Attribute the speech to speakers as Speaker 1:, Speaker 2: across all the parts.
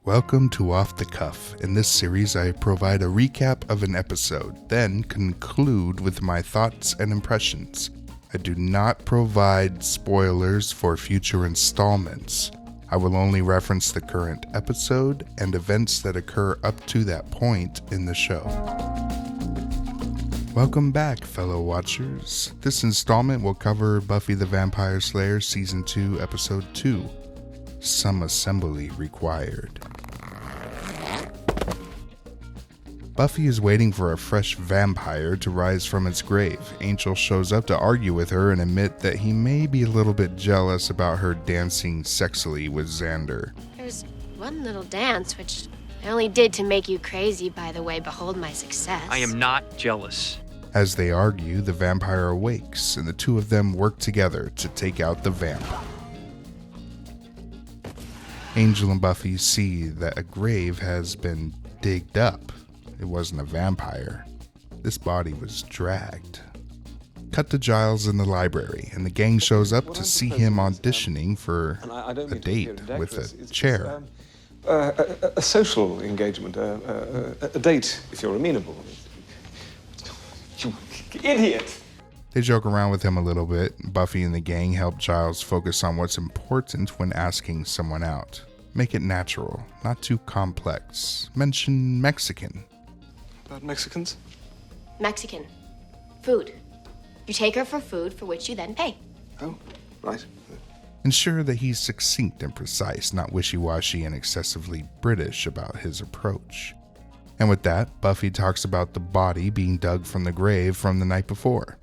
Speaker 1: Welcome to Off the Cuff. In this series, I provide a recap of an episode, then conclude with my thoughts and impressions. I do not provide spoilers for future installments. I will only reference the current episode and events that occur up to that point in the show. Welcome back, fellow watchers. This installment will cover Buffy the Vampire Slayer Season 2, Episode 2, Some Assembly Required. Buffy is waiting for a fresh vampire to rise from its grave. Angel shows up to argue with her and admit that he may be a little bit jealous about her dancing sexily with Xander.
Speaker 2: There's one little dance, which I only did to make you crazy, by the way. Behold my success.
Speaker 3: I am not jealous.
Speaker 1: As they argue, the vampire awakes, and the two of them work together to take out the vamp. Angel and Buffy see that a grave has been digged up. It wasn't a vampire. This body was dragged. Cut to Giles in the library, and the gang shows up to see him auditioning for a date with a chair.
Speaker 4: A social engagement, a date, if you're amenable. You idiot!
Speaker 1: They joke around with him a little bit. Buffy and the gang help Giles focus on what's important when asking someone out. Make it natural, not too complex. Mention Mexican.
Speaker 4: About Mexicans?
Speaker 2: Mexican. Food. You take her for food, for which you then pay.
Speaker 4: Oh, right.
Speaker 1: Ensure that he's succinct and precise, not wishy-washy and excessively British about his approach. And with that, Buffy talks about the body being dug from the grave from the night before.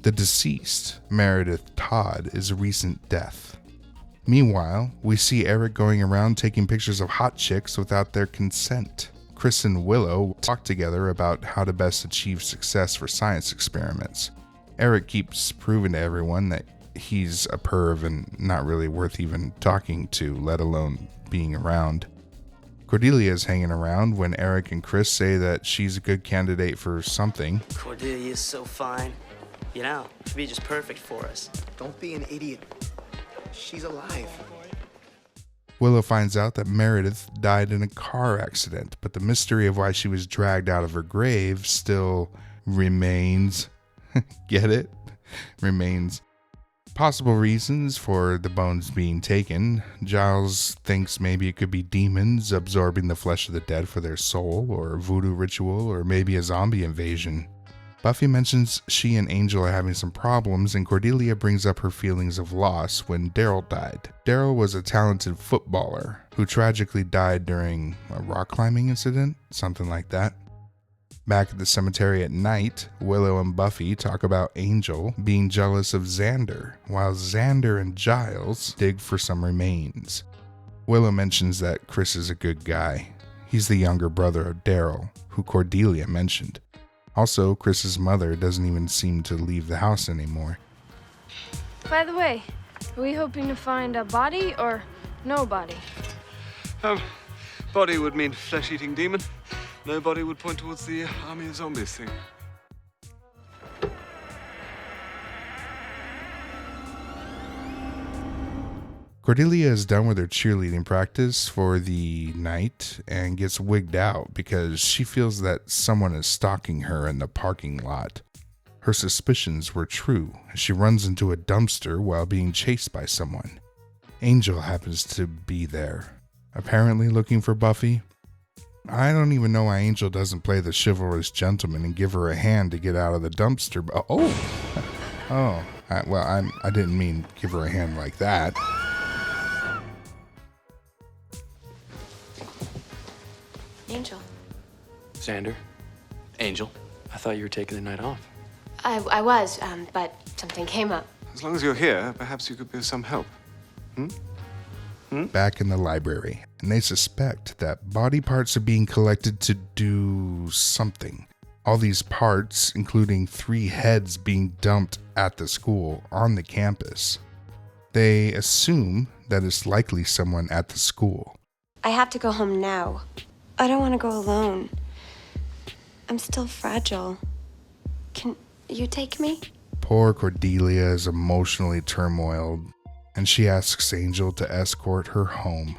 Speaker 1: The deceased, Meredith Todd, is a recent death. Meanwhile, we see Eric going around taking pictures of hot chicks without their consent. Chris and Willow talk together about how to best achieve success for science experiments. Eric keeps proving to everyone that he's a perv and not really worth even talking to, let alone being around. Cordelia is hanging around when Eric and Chris say that she's a good candidate for something.
Speaker 5: Cordelia is so fine. You know, she'd be just perfect for us.
Speaker 6: Don't be an idiot. She's alive.
Speaker 1: Willow finds out that Meredith died in a car accident, but the mystery of why she was dragged out of her grave still remains. Get it? Remains. Possible reasons for the bones being taken. Giles thinks maybe it could be demons absorbing the flesh of the dead for their soul, or a voodoo ritual, or maybe a zombie invasion. Buffy mentions she and Angel are having some problems, and Cordelia brings up her feelings of loss when Daryl died. Daryl was a talented footballer who tragically died during a rock climbing incident, something like that. Back at the cemetery at night, Willow and Buffy talk about Angel being jealous of Xander, while Xander and Giles dig for some remains. Willow mentions that Chris is a good guy. He's the younger brother of Daryl, who Cordelia mentioned. Also, Chris's mother doesn't even seem to leave the house anymore.
Speaker 7: By the way, are we hoping to find a body or no body?
Speaker 4: Body would mean flesh-eating demon. No body would point towards the army of zombies thing.
Speaker 1: Cordelia is done with her cheerleading practice for the night and gets wigged out because she feels that someone is stalking her in the parking lot. Her suspicions were true. She runs into a dumpster while being chased by someone. Angel happens to be there, apparently looking for Buffy. I don't even know why Angel doesn't play the chivalrous gentleman and give her a hand to get out of the dumpster. I didn't mean give her a hand like that.
Speaker 2: Angel.
Speaker 3: Xander? Angel? I thought you were taking the night off.
Speaker 2: I was, but something came up.
Speaker 4: As long as you're here, perhaps you could be of some help.
Speaker 1: Back in the library, and they suspect that body parts are being collected to do something. All these parts, including 3 heads being dumped at the school on the campus. They assume that it's likely someone at the school.
Speaker 8: I have to go home now. I don't want to go alone. I'm still fragile. Can you take me?
Speaker 1: Poor Cordelia is emotionally turmoiled, and she asks Angel to escort her home.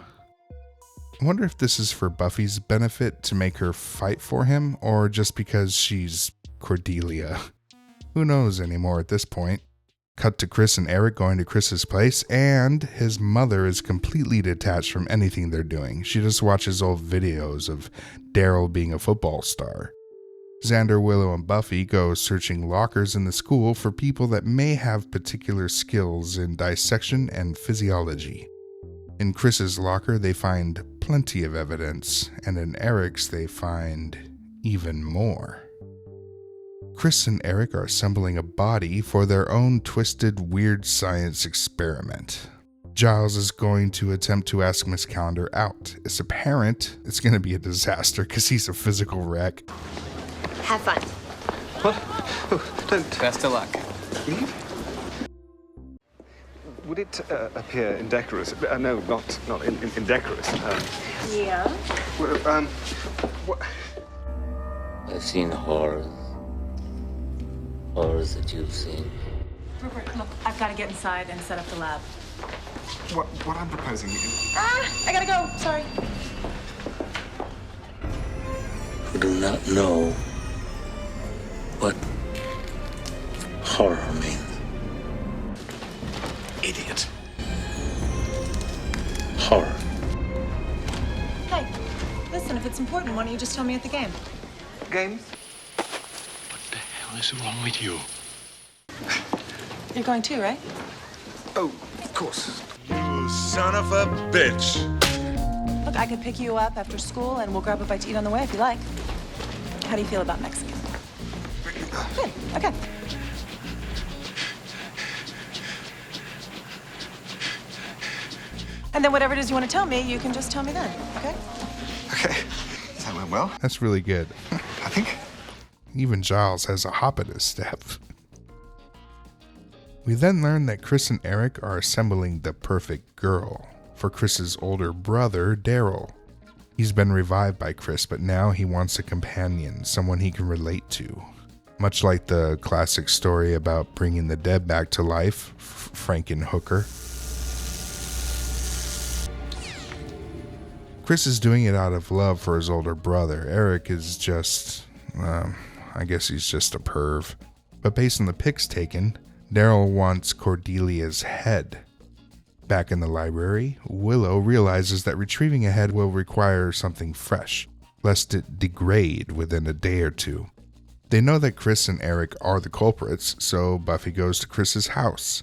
Speaker 1: I wonder if this is for Buffy's benefit to make her fight for him, or just because she's Cordelia. Who knows anymore at this point. Cut to Chris and Eric going to Chris's place, and his mother is completely detached from anything they're doing. She just watches old videos of Daryl being a football star. Xander, Willow, and Buffy go searching lockers in the school for people that may have particular skills in dissection and physiology. In Chris's locker, they find plenty of evidence, and in Eric's, they find even more. Chris and Eric are assembling a body for their own twisted, weird science experiment. Giles is going to attempt to ask Miss Calendar out. It's apparent it's going to be a disaster because he's a physical wreck.
Speaker 2: Have fun.
Speaker 4: What? Oh, don't
Speaker 9: Best of luck.
Speaker 4: leave. Would it appear indecorous? No, not indecorous.
Speaker 2: Yeah?
Speaker 4: What?
Speaker 10: I've seen horrors. Horrors that you've seen.
Speaker 11: Rupert, look, I've got to get inside and set up the lab.
Speaker 4: What I'm proposing is...
Speaker 11: I gotta go. Sorry.
Speaker 10: You do not know what horror means.
Speaker 4: Idiot.
Speaker 10: Horror.
Speaker 11: Hey, listen, if it's important, why don't you just tell me at the game?
Speaker 4: Games?
Speaker 3: What the hell is wrong with you?
Speaker 11: You're going too, right?
Speaker 4: Oh, of course.
Speaker 12: You son of a bitch.
Speaker 11: Look, I could pick you up after school and we'll grab a bite to eat on the way if you like. How do you feel about Mexican? Good, okay. And then whatever it is you want to tell me, you can just tell me then, okay?
Speaker 4: Okay. That went well,
Speaker 1: That's really good.
Speaker 4: I think.
Speaker 1: Even Giles has a hop in his step. We then learn that Chris and Eric are assembling the perfect girl for Chris's older brother, Daryl. He's been revived by Chris, but now he wants a companion, someone he can relate to. Much like the classic story about bringing the dead back to life, Frankenhooker. Chris is doing it out of love for his older brother. Eric is just, I guess he's just a perv. But based on the pics taken, Daryl wants Cordelia's head. Back in the library, Willow realizes that retrieving a head will require something fresh, lest it degrade within a day or two. They know that Chris and Eric are the culprits, so Buffy goes to Chris's house.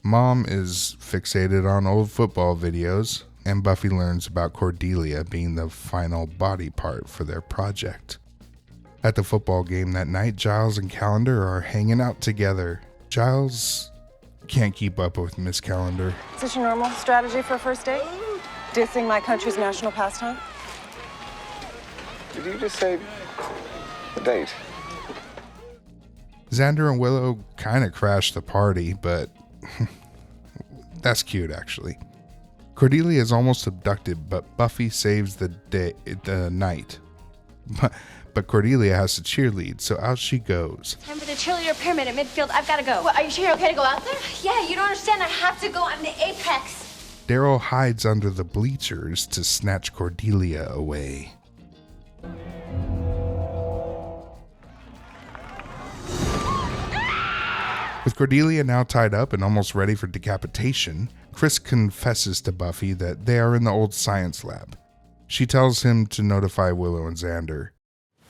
Speaker 1: Mom is fixated on old football videos, and Buffy learns about Cordelia being the final body part for their project. At the football game that night, Giles and Calendar are hanging out together. Giles can't keep up with Miss Calendar.
Speaker 11: Is this your normal strategy for a first date? Dissing my country's national pastime?
Speaker 4: Did you just say a date?
Speaker 1: Xander and Willow kind of crashed the party, but that's cute actually. Cordelia is almost abducted, but Buffy saves the night. But Cordelia has to cheerlead, so out she goes.
Speaker 2: Time for the cheerleader pyramid at midfield. I've got to go. What, are you sure you're okay to go out there? Yeah, you don't understand. I have to go. I'm the apex.
Speaker 1: Daryl hides under the bleachers to snatch Cordelia away. With Cordelia now tied up and almost ready for decapitation, Chris confesses to Buffy that they are in the old science lab. She tells him to notify Willow and Xander.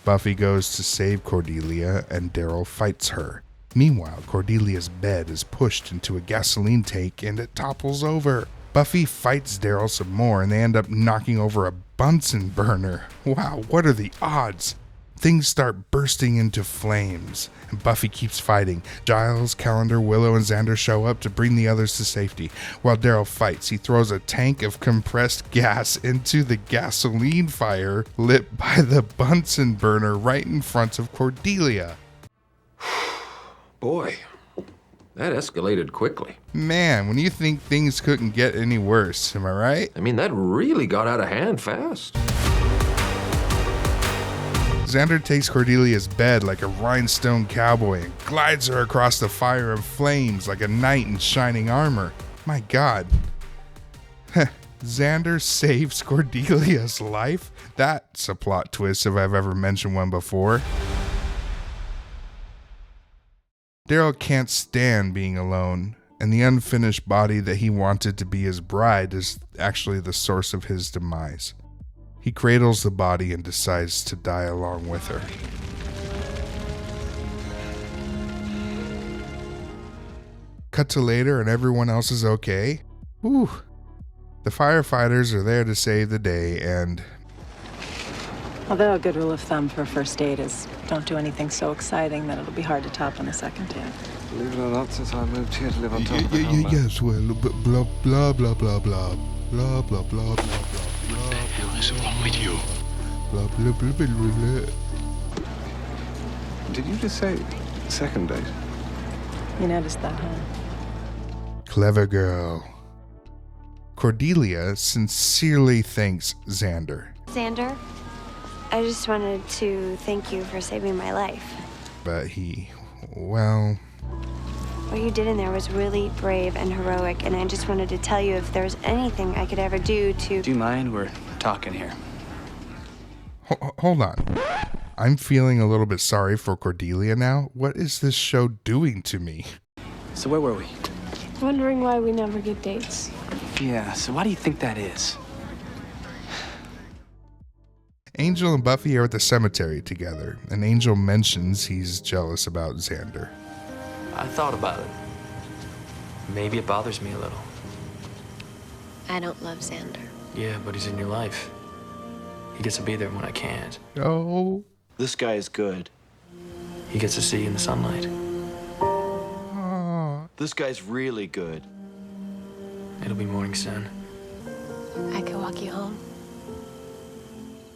Speaker 1: Buffy goes to save Cordelia and Daryl fights her. Meanwhile, Cordelia's bed is pushed into a gasoline tank and it topples over. Buffy fights Daryl some more and they end up knocking over a Bunsen burner. Wow, what are the odds? Things start bursting into flames, and Buffy keeps fighting. Giles, Calendar, Willow, and Xander show up to bring the others to safety. While Daryl fights, he throws a tank of compressed gas into the gasoline fire lit by the Bunsen burner right in front of Cordelia.
Speaker 13: Boy, that escalated quickly.
Speaker 1: Man, when you think things couldn't get any worse, am I right?
Speaker 13: I mean, that really got out of hand fast.
Speaker 1: Xander takes Cordelia's bed like a rhinestone cowboy and glides her across the fire of flames like a knight in shining armor. My God. Xander saves Cordelia's life? That's a plot twist if I've ever mentioned one before. Daryl can't stand being alone, and the unfinished body that he wanted to be his bride is actually the source of his demise. He cradles the body and decides to die along with her. Cut to later and everyone else is okay. Whew. The firefighters are there to save the day, and
Speaker 11: Although a good rule of thumb for a first date is don't do anything so exciting that it'll be hard to top on the second date.
Speaker 4: Believe it or not, since I moved here to live on top of the
Speaker 1: yes, well, blah, blah, blah, blah, blah, blah, blah, blah, blah, blah,
Speaker 9: What the hell is wrong with you?
Speaker 1: blah, blah, blah, blah, blah, blah.
Speaker 4: Did you just say second date?
Speaker 11: You noticed that, huh?
Speaker 1: Clever girl. Cordelia sincerely thanks Xander,
Speaker 8: Xander, I just wanted to thank you for saving my life.
Speaker 1: but well,
Speaker 8: What you did in there was really brave and heroic, and I just wanted to tell you if there was anything I could ever do to...
Speaker 3: Do you mind? We're talking here.
Speaker 1: hold on. I'm feeling a little bit sorry for Cordelia now. What is this show doing to me?
Speaker 3: So where were we?
Speaker 7: Wondering why we never get dates.
Speaker 3: Yeah, so why do you think that is?
Speaker 1: Angel and Buffy are at the cemetery together, and Angel mentions he's jealous about Xander.
Speaker 3: I thought about it. Maybe it bothers me a little.
Speaker 2: I don't love Xander.
Speaker 3: Yeah, but he's in your life. He gets to be there when I can't.
Speaker 1: Oh.
Speaker 6: This guy is good.
Speaker 3: He gets to see you in the sunlight.
Speaker 6: This guy's really good.
Speaker 3: It'll be morning soon.
Speaker 2: I could walk you home.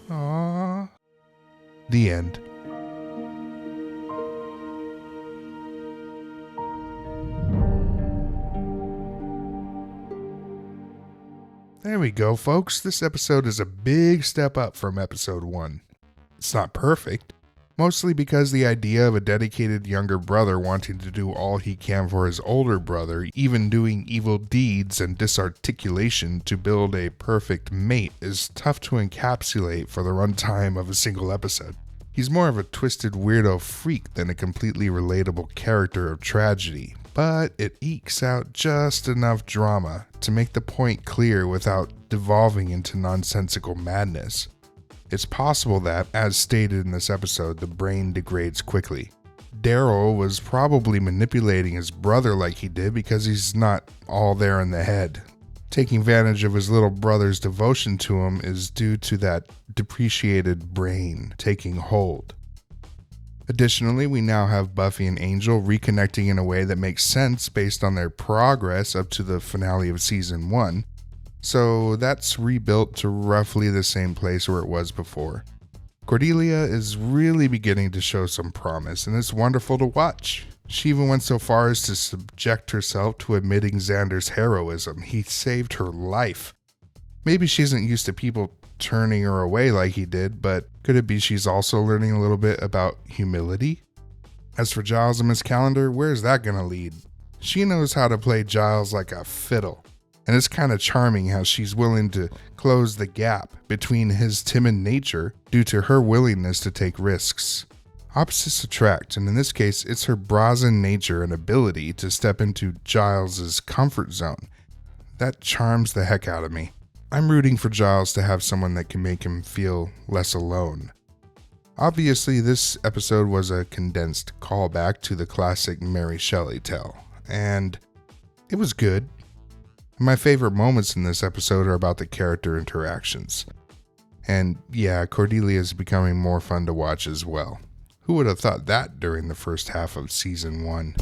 Speaker 1: Aww. The end. There we go, folks. This episode is a big step up from episode 1. It's not perfect, mostly because the idea of a dedicated younger brother wanting to do all he can for his older brother, even doing evil deeds and disarticulation to build a perfect mate, is tough to encapsulate for the runtime of a single episode. He's more of a twisted weirdo freak than a completely relatable character of tragedy, but it ekes out just enough drama to make the point clear without devolving into nonsensical madness. It's possible that, as stated in this episode, the brain degrades quickly. Daryl was probably manipulating his brother like he did because he's not all there in the head. Taking advantage of his little brother's devotion to him is due to that depreciated brain taking hold. Additionally, we now have Buffy and Angel reconnecting in a way that makes sense based on their progress up to the finale of season 1. So that's rebuilt to roughly the same place where it was before. Cordelia is really beginning to show some promise, and it's wonderful to watch. She even went so far as to subject herself to admitting Xander's heroism. He saved her life. Maybe she isn't used to people turning her away like he did, but could it be she's also learning a little bit about humility? As for Giles and Miss Calendar, where's that gonna lead? She knows how to play Giles like a fiddle. And it's kind of charming how she's willing to close the gap between his timid nature due to her willingness to take risks. Opposites attract, and in this case, it's her brazen nature and ability to step into Giles's comfort zone. That charms the heck out of me. I'm rooting for Giles to have someone that can make him feel less alone. Obviously, this episode was a condensed callback to the classic Mary Shelley tale, and it was good. My favorite moments in this episode are about the character interactions. And yeah, Cordelia is becoming more fun to watch as well. Who would have thought that during the first half of season 1?